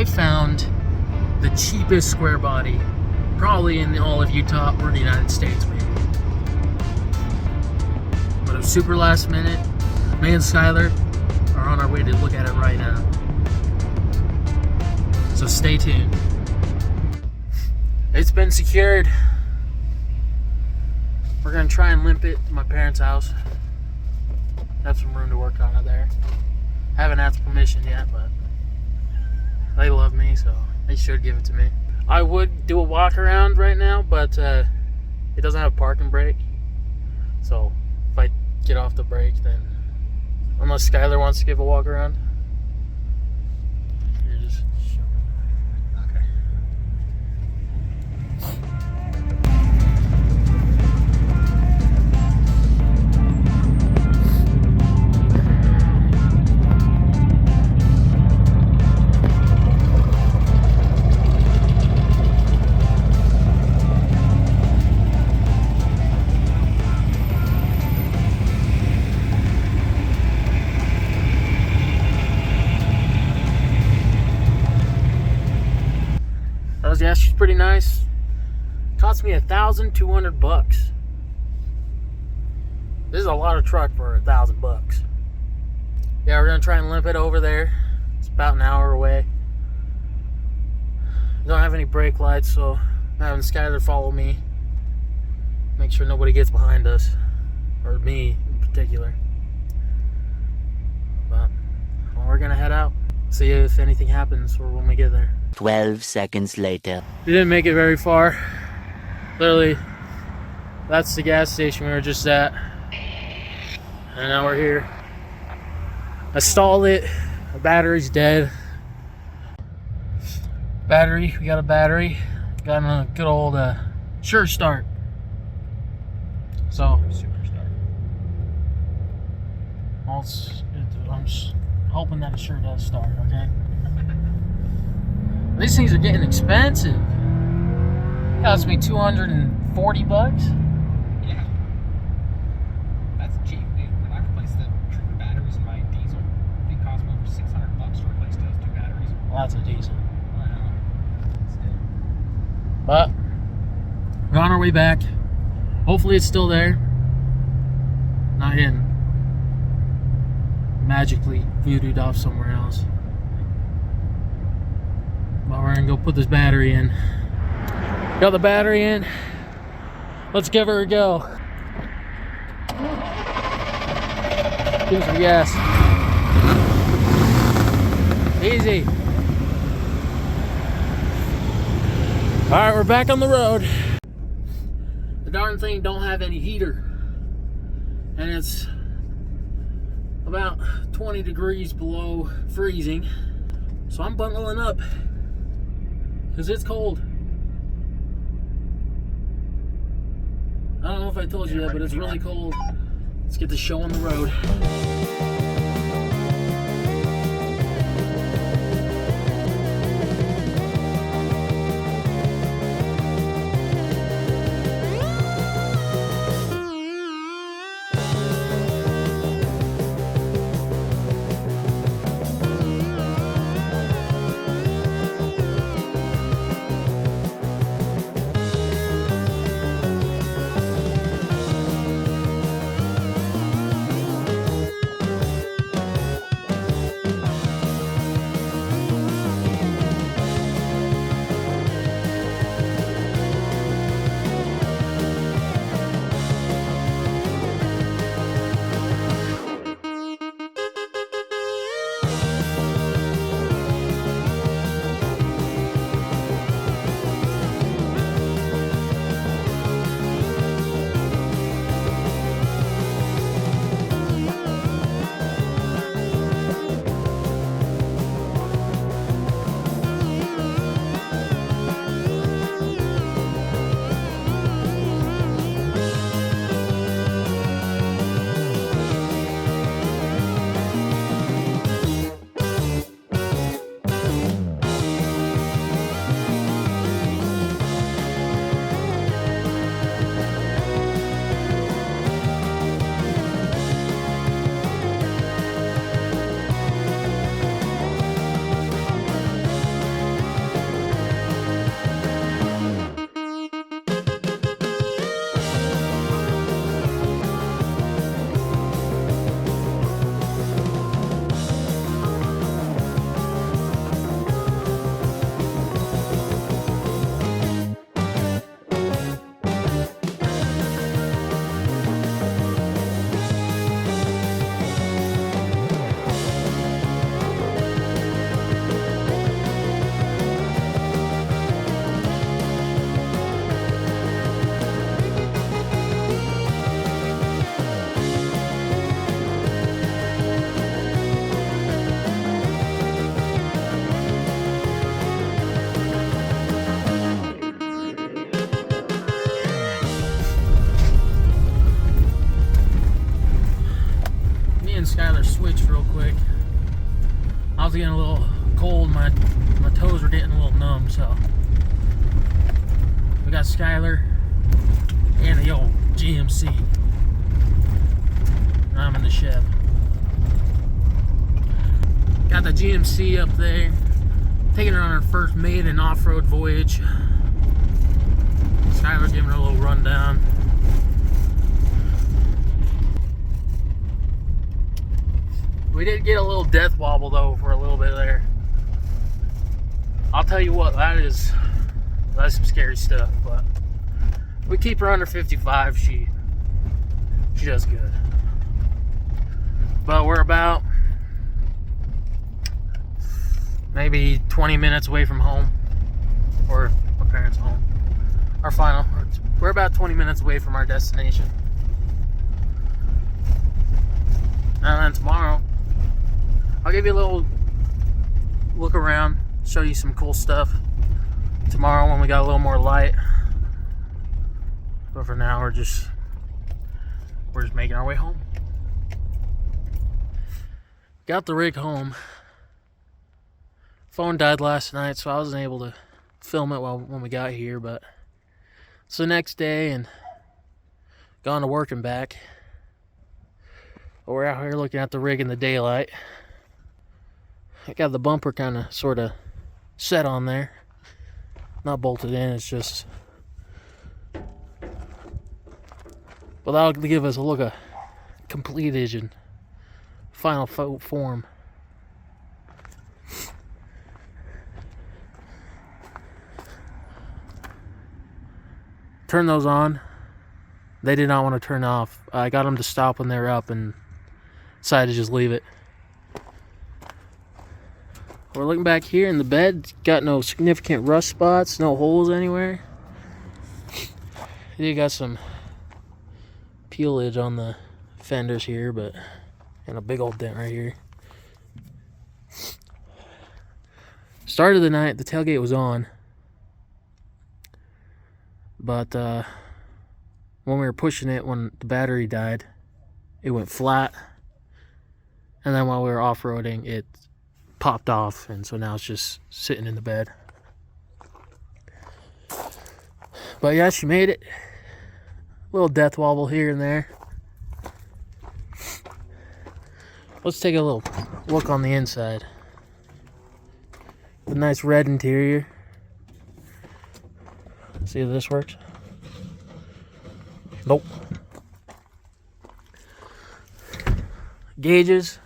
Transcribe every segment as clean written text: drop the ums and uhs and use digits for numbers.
I found the cheapest square body probably in all of Utah or the United States, maybe. But it was super last minute. Me and Skylar are on our way to look at it right now. So stay tuned. It's been secured. We're gonna try and limp it to my parents' house. Have some room to work on it there. Haven't asked permission yet, but they love me, so they should give it to me. I would do a walk around right now, but it doesn't have a parking brake. So if I get off the brake, then unless Skylar wants to give a walk around. Here, just show me. Okay. Yeah, she's pretty nice. Cost me $1,200. This is a lot of truck for $1,000. Yeah, we're gonna try and limp it over there. It's about an hour away. Don't have any brake lights, so I'm having Skylar follow me. Make sure nobody gets behind us, or me in particular. But well, we're gonna head out. See if anything happens or when we get there. 12 seconds later. We didn't make it very far. Literally, that's the gas station we were just at. And now we're here. I stalled it. The battery's dead. Battery, we got a battery. Got a good old sure start. So, super start. I'm just hoping that it sure does start, okay? These things are getting expensive. Cost me $240. Yeah. That's cheap, dude. When I replaced the batteries in my diesel, it cost me over $600 to replace those two batteries. Well, that's a diesel. I know. But we're on our way back. Hopefully it's still there. Not getting magically voodooed off somewhere else. But we're gonna go put this battery in. Got the battery in. Let's give her a go. Give us some gas. Easy. Alright, we're back on the road. The darn thing don't have any heater. And it's about 20 degrees below freezing. So I'm bundling up. Because it's cold. I don't know if I told you that, but it's really cold. Let's get the show on the road. real quick. I was getting a little cold. My toes were getting a little numb, so we got Skylar and the old GMC. And I'm in the Chev. Got the GMC up there, taking her on her first maiden off-road voyage. Skylar's giving her a little rundown. We did get a little death wobble though for a little bit there. I'll tell you what, that's some scary stuff, but we keep her under 55, she does good. But we're about maybe 20 minutes away from home, or my parents' home. We're about 20 minutes away from our destination. And then tomorrow, I'll give you a little look around, show you some cool stuff tomorrow when we got a little more light. But for now, we're just making our way home. Got the rig home. Phone died last night, so I wasn't able to film it when we got here, but it's the next day and gone to work and back. But we're out here looking at the rig in the daylight. I got the bumper kind of sort of set on there, not bolted in, it's just, but that'll give us a look of completed and final form. Turn those on. They did not want to turn off. I got them to stop when they were up and decided to just leave it. We're looking back here in the bed. Got no significant rust spots, no holes anywhere. You got some peelage on the fenders here, but and a big old dent right here. Started the night, the tailgate was on, but when we were pushing it, when the battery died, it went flat, and then while we were off-roading, it popped off, and so now it's just sitting in the bed. But yeah, she made it. Little death wobble here and there. Let's take a little look on the inside. The nice red interior. See if this works. Nope. Gauges.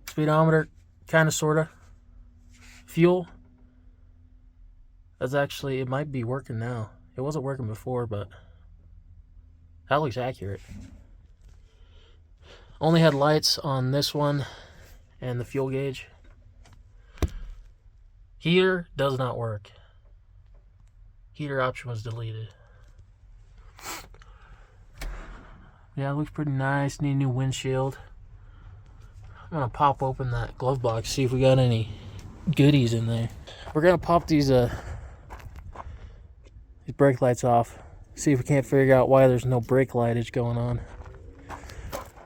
Speedometer, kind of, sort of. Fuel. That's actually, it might be working now. It wasn't working before, but that looks accurate. Only had lights on this one and the fuel gauge. Heater does not work. Heater option was deleted. Yeah, it looks pretty nice. Need a new windshield. I'm gonna pop open that glove box, see if we got any goodies in there. We're gonna pop these brake lights off. See if we can't figure out why there's no brake lightage going on.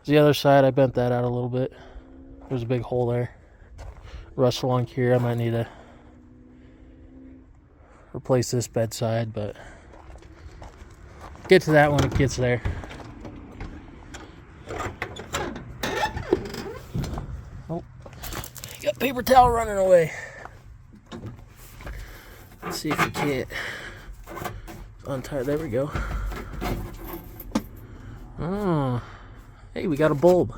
The other side, I bent that out a little bit. There's a big hole there. Rust along here. I might need to replace this bedside, but get to that when it gets there. Oh, got paper towel running away. Let's see if we can't untie. There we go. Oh, hey, we got a bulb.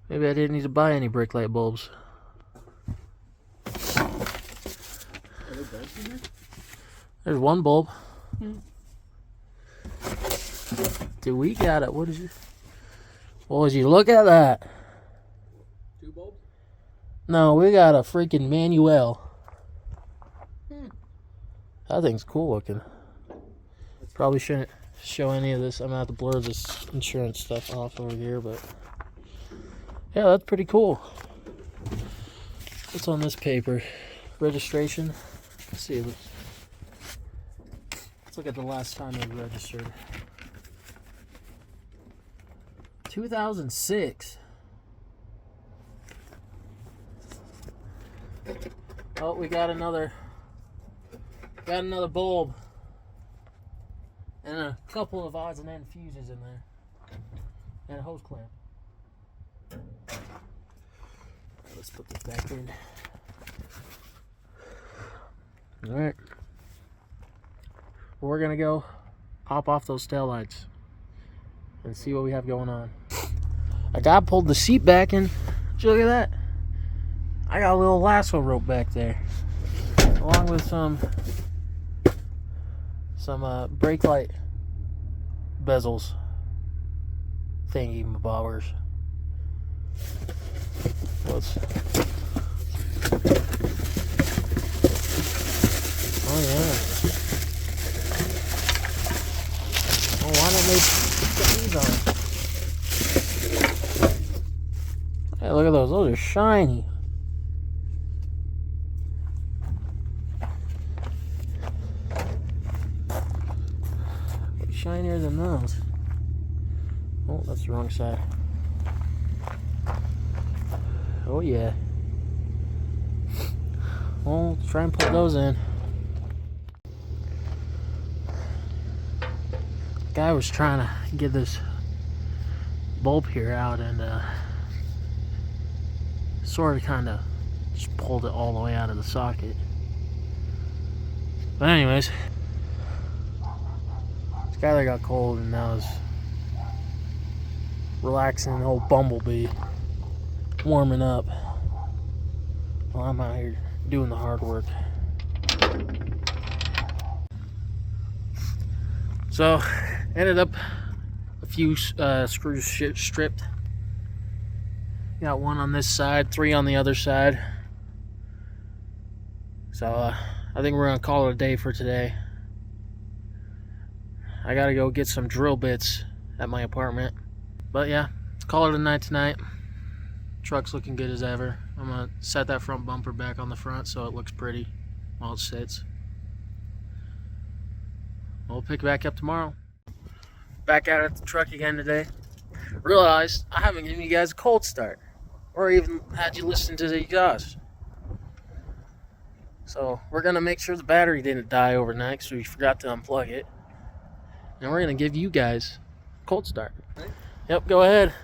Maybe I didn't need to buy any brake light bulbs. There's one bulb. Dude, we got it. What is it? What would you look at that? 2 bulbs? No, we got a freaking Manuel. That thing's cool looking. Probably shouldn't show any of this. I'm gonna have to blur this insurance stuff off over here, but yeah, that's pretty cool. What's on this paper? Registration. Let's see. Let's look at the last time it was registered. 2006. Oh, we got another bulb and a couple of odds and ends fuses in there and a hose clamp. Let's put this back in. All right, we're gonna go hop off those taillights and see what we have going on. A guy pulled the seat back and look at that. I got a little lasso rope back there, along with some brake light bezels thingy bobbers. Oh yeah. Oh, why don't they put these on? Hey, look at those. Those are shiny. Way shinier than those. Oh, that's the wrong side. Oh yeah. Well, let's try and put those in. The guy was trying to get this bulb here out and sort of kind of just pulled it all the way out of the socket. But anyways, this guy that got cold and now is relaxing the whole bumblebee, warming up while I'm out here doing the hard work. So ended up a few screws stripped. Got one on this side, 3 on the other side. So I think we're gonna call it a day for today. I gotta go get some drill bits at my apartment. But yeah, let's call it a night tonight. Truck's looking good as ever. I'm gonna set that front bumper back on the front so it looks pretty while it sits. We'll pick it back up tomorrow. Back out at the truck again today. Realized I haven't given you guys a cold start or even had you listen to the exhaust. So we're gonna make sure the battery didn't die overnight because we forgot to unplug it. And we're gonna give you guys a cold start. Yep, go ahead.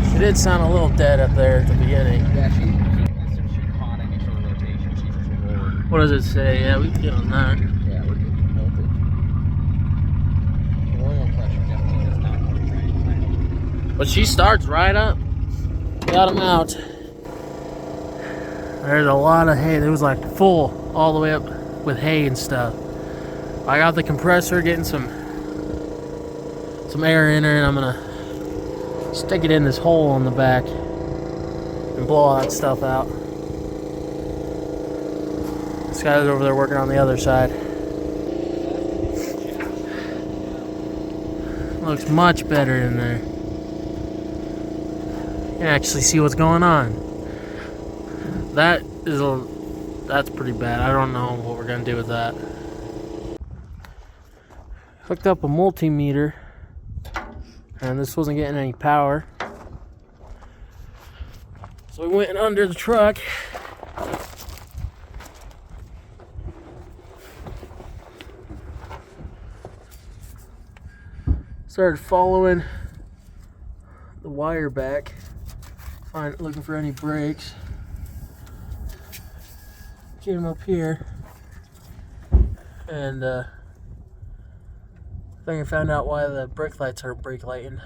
It did sound a little dead up there at the beginning. Yeah, she caught initial rotation. She just rolled. What does it say? Yeah, we can get on that. Yeah, we're getting melted. The oil pressure definitely does not work right. But she starts right up. Got them out. There's a lot of hay. It was like full all the way up with hay and stuff. I got the compressor getting some air in her, and I'm gonna stick it in this hole on the back and blow all that stuff out. This guy's over there working on the other side. Looks much better in there. You can actually see what's going on. That's pretty bad. I don't know what we're gonna do with that. Hooked up a multimeter, and this wasn't getting any power. So we went under the truck. Started following the wire back, looking for any breaks. Get him up here, and I think I found out why the brake lights aren't brake lighting.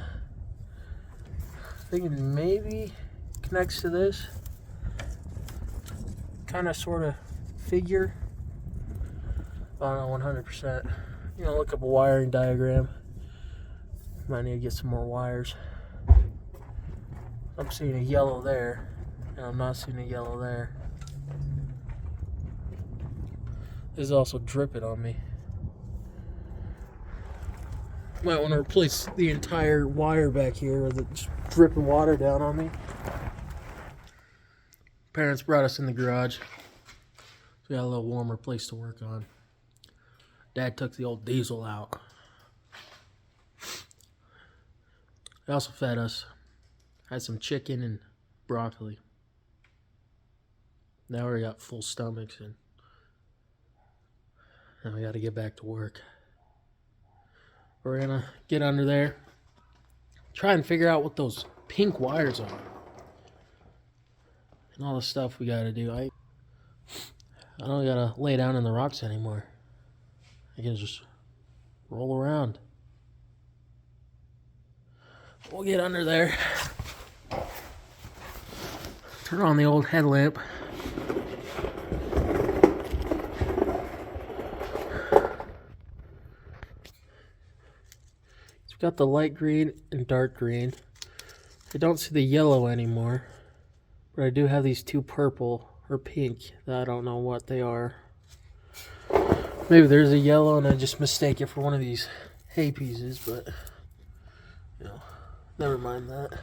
Thinking maybe connects to this kind of sort of figure. I don't know 100%. You know, look up a wiring diagram. Might need to get some more wires. I'm seeing a yellow there, and I'm not seeing a yellow there. This is also dripping on me. Might want to replace the entire wire back here with it just dripping water down on me. Parents brought us in the garage. So we got a little warmer place to work on. Dad took the old diesel out. They also fed us. Had some chicken and broccoli. Now we got full stomachs and now we got to get back to work. We're gonna get under there, try and figure out what those pink wires are, and all the stuff we gotta do. I don't gotta lay down in the rocks anymore. I can just roll around. We'll get under there, turn on the old headlamp. Got the light green and dark green. I don't see the yellow anymore, but I do have these two purple or pink that I don't know what they are. Maybe there's a yellow and I just mistake it for one of these hay pieces, but you know, never mind that.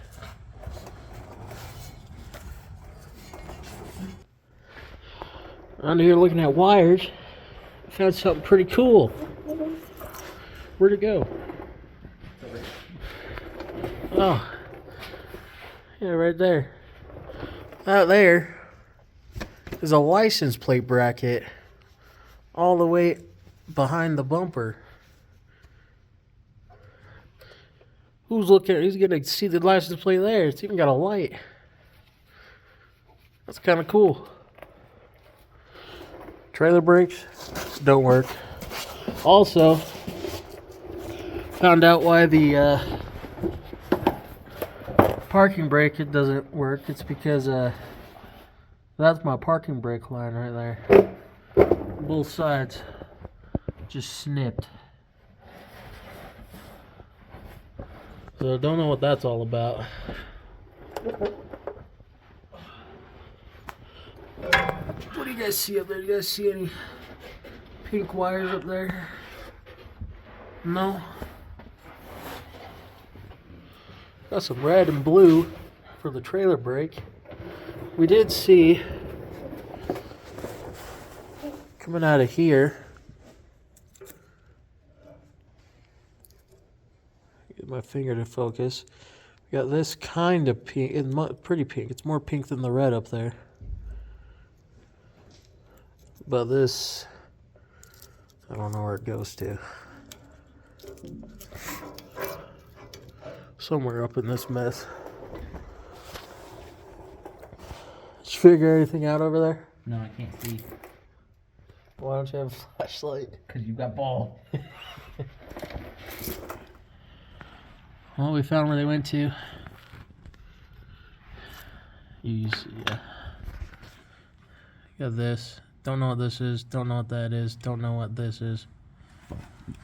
Under here looking at wires, I found something pretty cool. Where'd it go? Oh, yeah, right there. Out there is a license plate bracket all the way behind the bumper. Who's looking? Who's gonna see the license plate there? It's even got a light. That's kind of cool. Trailer brakes don't work. Also, found out why the parking brake it doesn't work. It's because that's my parking brake line right there. Both sides just snipped. So I don't know what that's all about. What do you guys see up there? Do you guys see any pink wires up there? No? Got some red and blue for the trailer brake. We did see coming out of here. Get my finger to focus. We got this kind of pink. It's pretty pink. It's more pink than the red up there. But this, I don't know where it goes to. Somewhere up in this mess. Did you figure anything out over there? No, I can't see. Why don't you have a flashlight? Because you've got ball. Well, we found where they went to. You see, yeah. Got this. Don't know what this is. Don't know what that is. Don't know what this is.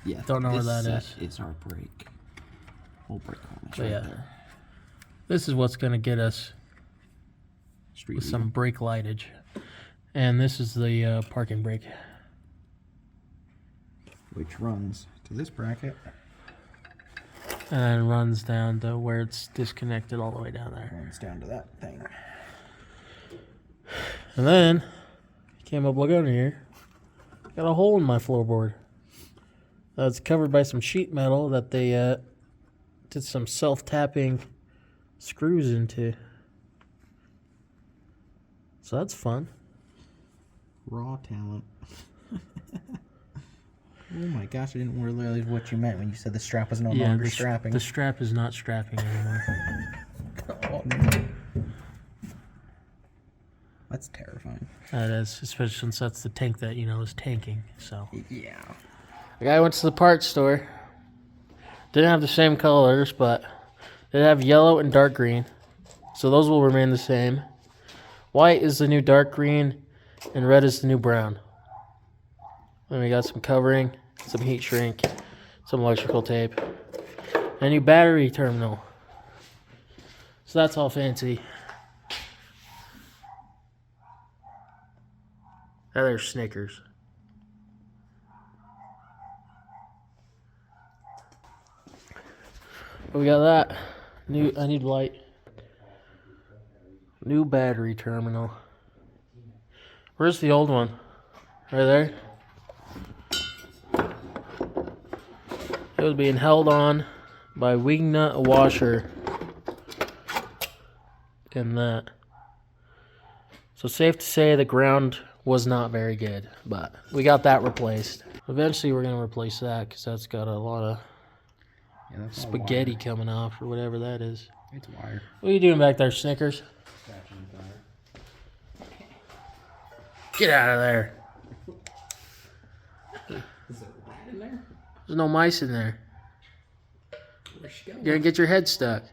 Yeah. Don't know where that is. It's our brake. Whole brake harness But right yeah, there. this is what's gonna get us Street with some brake lightage, and this is the parking brake, which runs to this bracket. and then runs down to where it's disconnected all the way down there. Runs down to that thing. And then came up, look under here, got a hole in my floorboard. It's covered by some sheet metal that they did some self-tapping screws into. So that's fun. Raw talent. Oh my gosh, I didn't realize what you meant when you said the strap was no longer strapping. The strap is not strapping anymore. Oh, no. That's terrifying. That is, especially since that's the tank that, you know, is tanking. So Yeah. the guy went to the parts store. Didn't have the same colors, but they have yellow and dark green. So those will remain the same. White is the new dark green, and red is the new brown. Then we got some covering. some heat shrink, some electrical tape, and a new battery terminal. So that's all fancy. Now there's Snickers. We got that. I need light. New battery terminal. Where's the old one? Right there? It was being held on by wing nut, a washer, and that. So safe to say the ground was not very good, but we got that replaced. Eventually we're going to replace that because that's got a lot of spaghetti coming off or whatever that is. It's wire. What are you doing back there, Snickers? Get out of there. Is there a rat in there? There's no mice in there. Where's she going? You're gonna get your head stuck.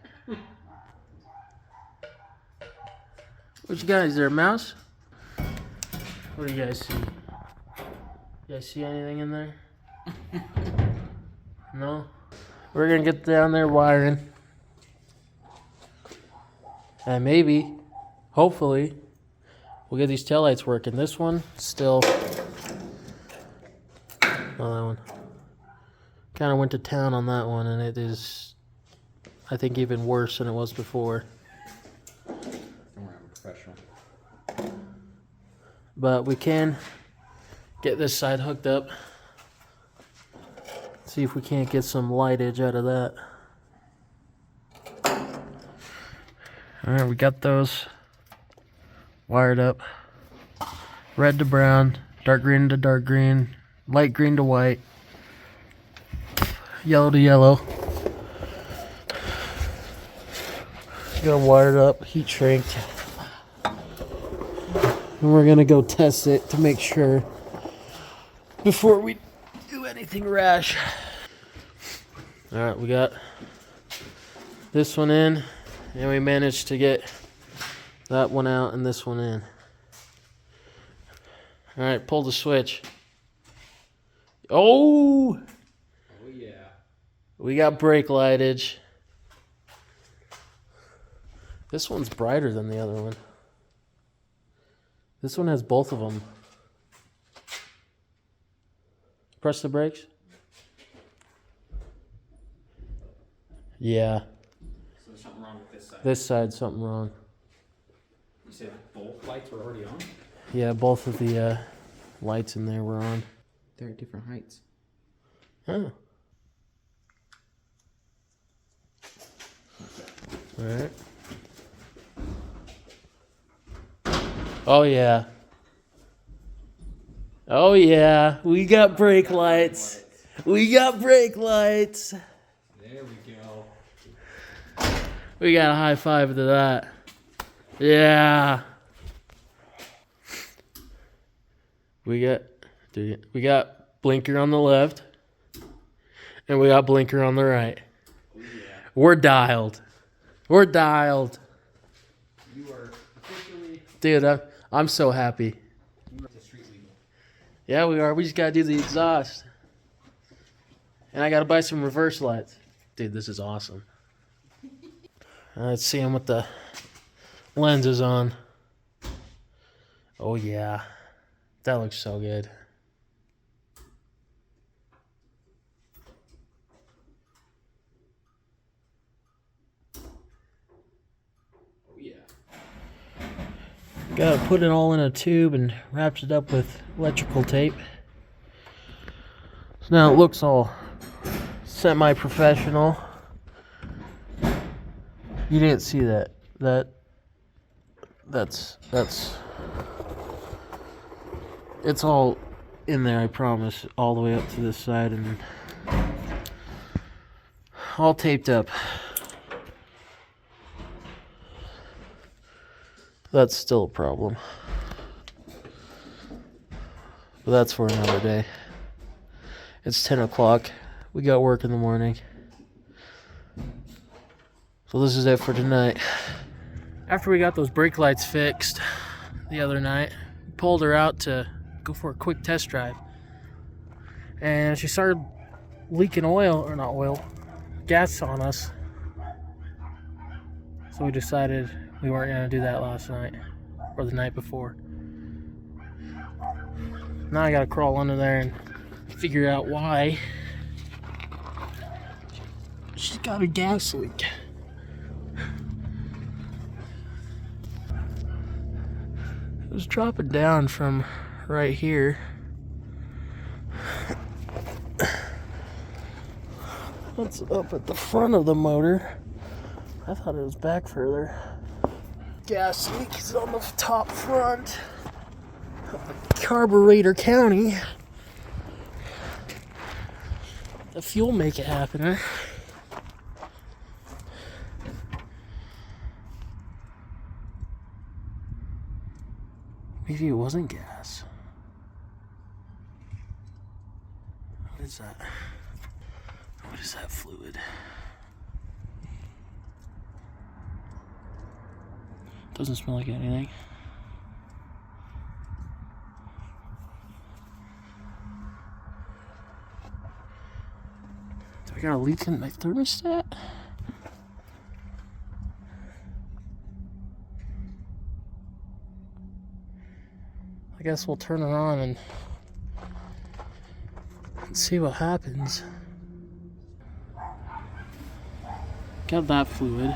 What you got? Is there a mouse? What do you guys see? You guys see anything in there? No? We're gonna get down there wiring. And maybe, hopefully, we'll get these taillights working. This one, still... Oh, that one. Kind of went to town on that one, and it is, I think, even worse than it was before. Don't worry, I'm a professional. But we can get this side hooked up. See if we can't get some lightage out of that. Alright, we got those wired up. Red to brown, dark green to dark green, light green to white, yellow to yellow. Got them wired up, heat shrinked. And we're gonna go test it to make sure before we do anything rash. Alright, we got this one in, and we managed to get that one out and this one in. Alright, pull the switch. Oh! Oh yeah. We got brake lightage. This one's brighter than the other one. This one has both of them. Press the brakes. Yeah. So there's something wrong with this side. This side's something wrong. You said both lights were already on? Yeah, both of the lights in there were on. They're at different heights. Oh. Alright. Oh yeah. Oh yeah. We got brake lights. We got brake lights. There we go. We got a high five to that. Yeah. We got blinker on the left, and we got blinker on the right. Oh, yeah. We're dialed. We're dialed. You are officially... Dude, I'm so happy. You are street legal. Yeah, we are. We just gotta do the exhaust. And I gotta buy some reverse lights. Dude, this is awesome. Let's see him with the lenses on. Oh yeah. That looks so good. Oh yeah. Gotta put it all in a tube and wraps it up with electrical tape. So now it looks all semi-professional. You didn't see that. That's it's all in there, I promise, all the way up to this side and all taped up. That's still a problem. But that's for another day. It's 10 o'clock. We got work in the morning. So this is it for tonight. After we got those brake lights fixed the other night, pulled her out to go for a quick test drive. And she started leaking oil, or not oil, gas on us. So we decided we weren't going to do that last night, or the night before. Now I got to crawl under there and figure out why she's got a gas leak. It was dropping down from right here. That's up at the front of the motor. I thought it was back further. Gas leak is on the top front. Carburetor County. The fuel make it happen, huh? Maybe it wasn't gas. What is that? What is that fluid? Doesn't smell like anything. Do I got a leak in my thermostat? I guess we'll turn it on and see what happens. Got that fluid,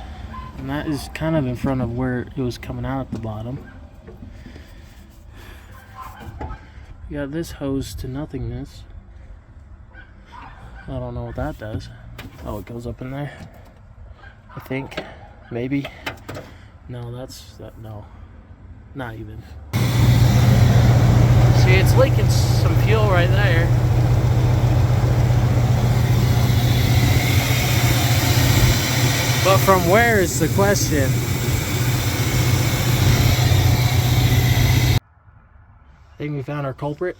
and that is kind of in front of where it was coming out at the bottom. We got this hose to nothingness. I don't know what that does. Oh, it goes up in there, I think. Maybe. No, no. Not even. See, it's leaking some fuel right there. But from where is the question? I think we found our culprit.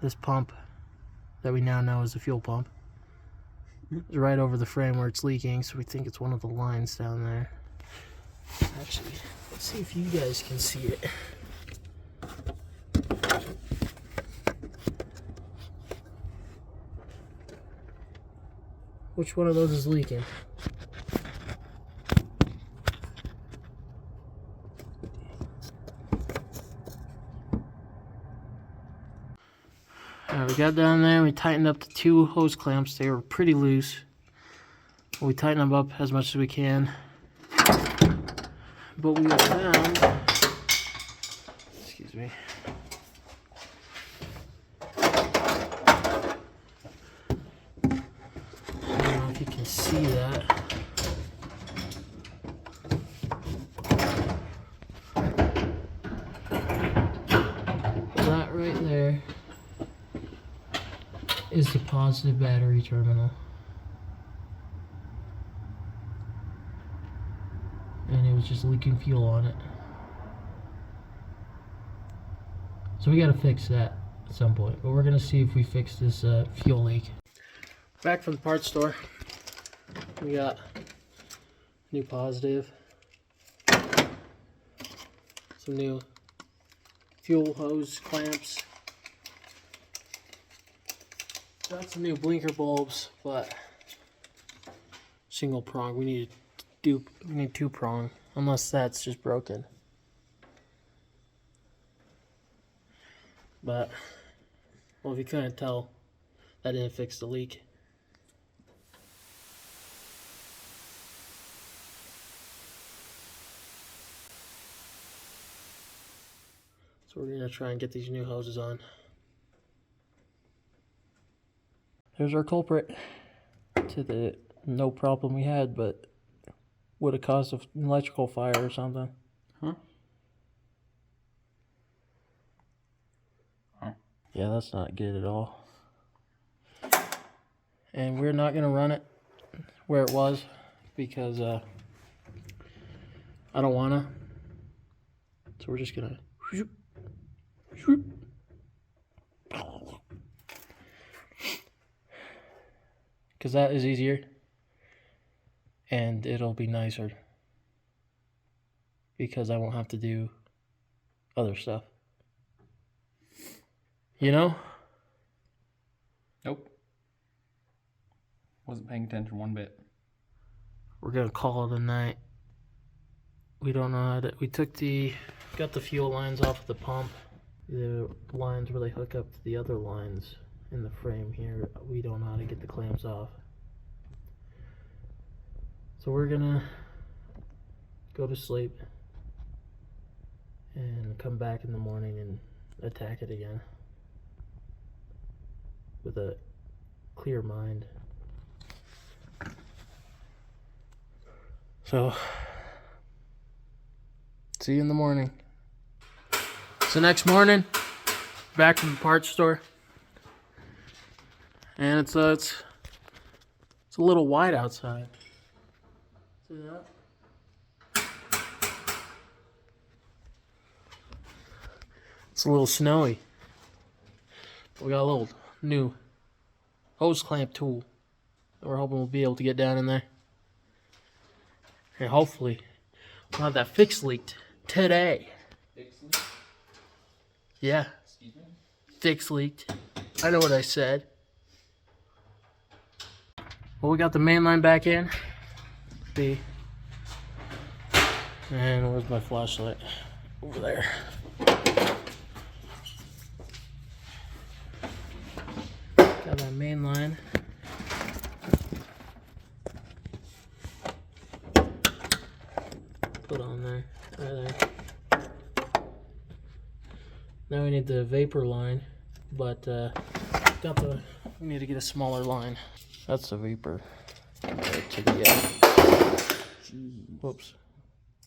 This pump that we now know is the fuel pump. It's right over the frame where it's leaking, so we think it's one of the lines down there. Actually, let's see if you guys can see it. Which one of those is leaking? Alright, we got down there, we tightened up the two hose clamps. They were pretty loose. We tightened them up as much as we can. But we have found, excuse me, you can see that. That right there is the positive battery terminal. And it was just leaking fuel on it. So we gotta fix that at some point. But we're gonna see if we fix this fuel leak. Back from the parts store. We got new positive, some new fuel hose clamps, got some new blinker bulbs, but single prong. We need two prong, unless that's just broken. But well, if you couldn't tell, that didn't fix the leak. So we're gonna try and get these new hoses on. There's our culprit to the no problem we had, but would have caused an electrical fire or something. Huh? Oh. Yeah, that's not good at all. And we're not gonna run it where it was because I don't wanna. So we're just gonna because that is easier and it'll be nicer because I won't have to do other stuff, you know? Wasn't paying attention one bit. We're gonna call it a night. We don't know how to. We got the fuel lines off of the pump. The lines where they hook up to the other lines in the frame here, we don't know how to get the clamps off. So we're gonna go to sleep and come back in the morning and attack it again with a clear mind. So, see you in the morning. So next morning, back from the parts store, and it's a little wide outside. See that? It's a little snowy. We got a little new hose clamp tool that we're hoping we'll be able to get down in there. And hopefully we'll have that fix leaked today. Fix leak? Yeah. Excuse me? Fix leaked. I know what I said. Well, we got the main line back in. And where's my flashlight? Over there. Got that main line. Put on there. Right there. Now we need the vapor line, but we need to get a smaller line. That's the vapor. Right to the whoops.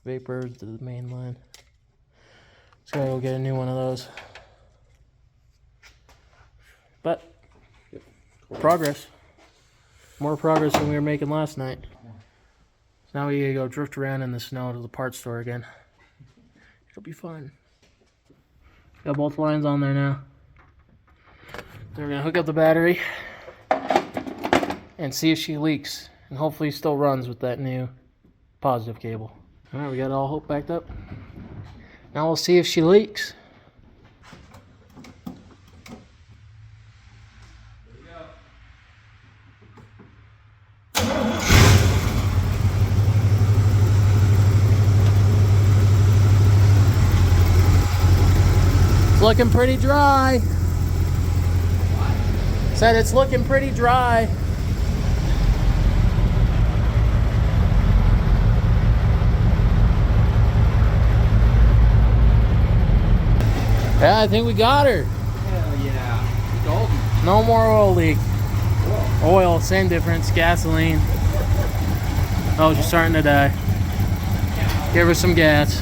Vapor to the main line. Just gotta go get a new one of those. But progress. More progress than we were making last night. So now we gotta go drift around in the snow to the parts store again. It'll be fun. Got both lines on there now. Then we're gonna hook up the battery and see if she leaks. And hopefully still runs with that new positive cable. Alright, we got it all hooked backed up. Now we'll see if she leaks. It's looking pretty dry. What? Said it's looking pretty dry. Yeah, I think we got her. Hell yeah. Golden. No more oil leak. Whoa. Oil, same difference. Gasoline. Oh, she's starting to die. Give her some gas.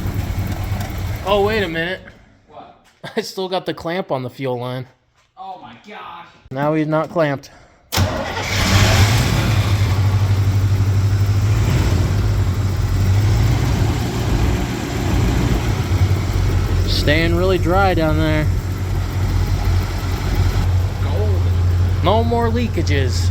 Oh, wait a minute. What? I still got the clamp on the fuel line. Oh my gosh. Now he's not clamped. Staying really dry down there. Golden. No more leakages.